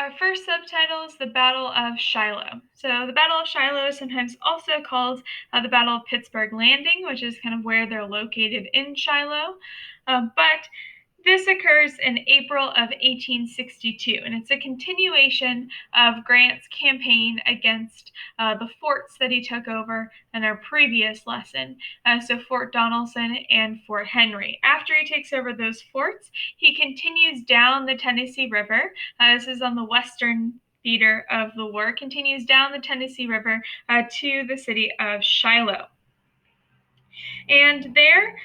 Our first subtitle is the Battle of Shiloh. So, the Battle of Shiloh is sometimes also called the Battle of Pittsburgh Landing, which is kind of where they're located in Shiloh. But this occurs in April of 1862, and it's a continuation of Grant's campaign against the forts that he took over in our previous lesson, so Fort Donelson and Fort Henry. After he takes over those forts, he continues down the Tennessee River. This is on the western feeder of the war, continues down the Tennessee River to the city of Shiloh. And there,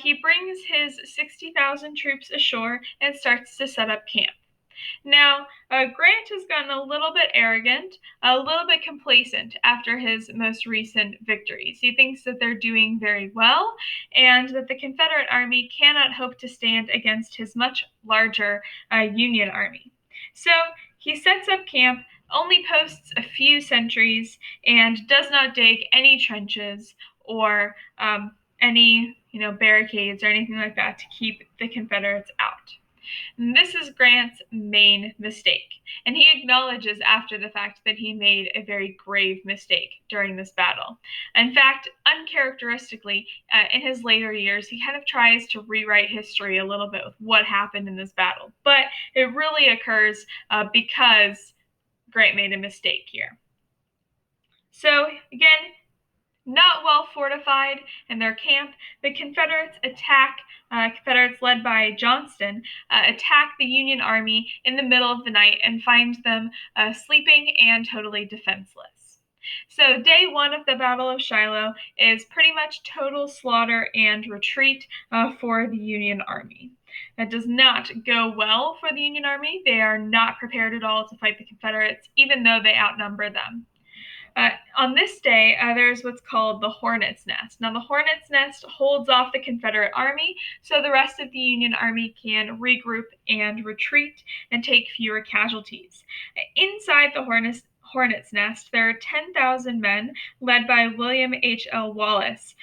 he brings his 60,000 troops ashore and starts to set up camp. Now, Grant has gotten a little bit arrogant, a little bit complacent after his most recent victories. He thinks that they're doing very well and that the Confederate Army cannot hope to stand against his much larger Union Army. So he sets up camp, only posts a few sentries, and does not dig any trenches or any barricades or anything like that to keep the Confederates out. And this is Grant's main mistake, and he acknowledges after the fact that he made a very grave mistake during this battle. In fact, uncharacteristically, in his later years, he kind of tries to rewrite history a little bit with what happened in this battle, but it really occurs because Grant made a mistake here. So again, not well fortified in their camp, the Confederates led by Johnston, attack the Union Army in the middle of the night and find them sleeping and totally defenseless. So day one of the Battle of Shiloh is pretty much total slaughter and retreat for the Union Army. That does not go well for the Union Army. They are not prepared at all to fight the Confederates, even though they outnumber them. On this day, there's what's called the Hornet's Nest. Now, the Hornet's Nest holds off the Confederate Army, so the rest of the Union Army can regroup and retreat and take fewer casualties. Inside the Hornet's Nest, there are 10,000 men led by William H.L. Wallace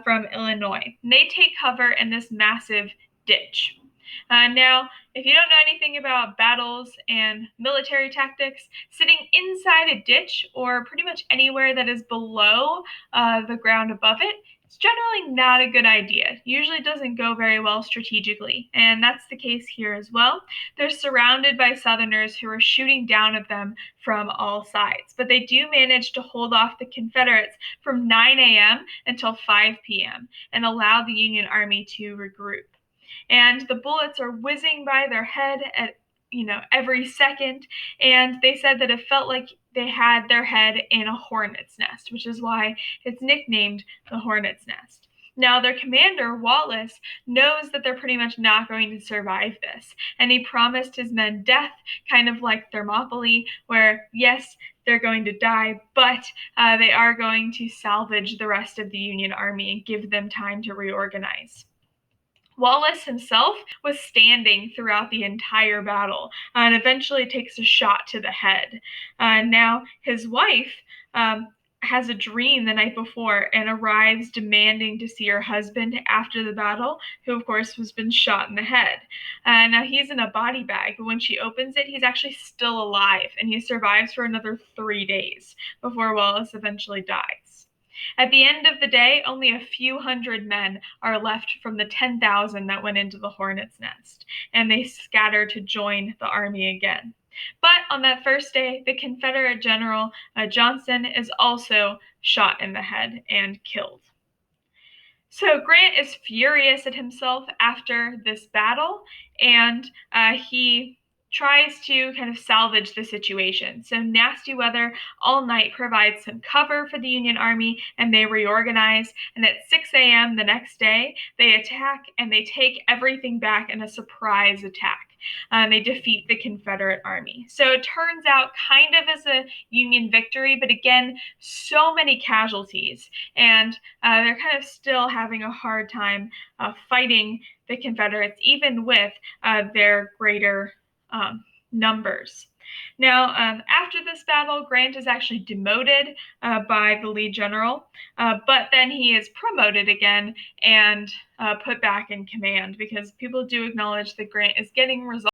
from Illinois. And they take cover in this massive ditch. Now, if you don't know anything about battles and military tactics, sitting inside a ditch or pretty much anywhere that is below the ground above it, it's generally not a good idea. Usually doesn't go very well strategically, and that's the case here as well. They're surrounded by Southerners who are shooting down at them from all sides, but they do manage to hold off the Confederates from 9 a.m. until 5 p.m. and allow the Union Army to regroup. And the bullets are whizzing by their head at every second, and they said that it felt like they had their head in a hornet's nest, which is why it's nicknamed the Hornet's Nest. Now, their commander, Wallace, knows that they're pretty much not going to survive this, and he promised his men death, kind of like Thermopylae, where, yes, they're going to die, but they are going to salvage the rest of the Union Army and give them time to reorganize. Wallace himself was standing throughout the entire battle and eventually takes a shot to the head. Now, his wife has a dream the night before and arrives demanding to see her husband after the battle, who, of course, has been shot in the head. Now, he's in a body bag, but when she opens it, he's actually still alive, and he survives for another 3 days before Wallace eventually dies. At the end of the day, only a few hundred men are left from the 10,000 that went into the Hornet's Nest, and they scatter to join the army again. But on that first day, the Confederate General Johnston is also shot in the head and killed. So Grant is furious at himself after this battle, and he tries to kind of salvage the situation. So nasty weather all night provides some cover for the Union Army, and they reorganize. And at 6 a.m. the next day, they attack and they take everything back in a surprise attack. They defeat the Confederate Army. So it turns out kind of as a Union victory, but again, so many casualties. And they're kind of still having a hard time fighting the Confederates, even with their greater numbers. Now, after this battle, Grant is actually demoted by the lead general, but then he is promoted again and put back in command because people do acknowledge that Grant is getting results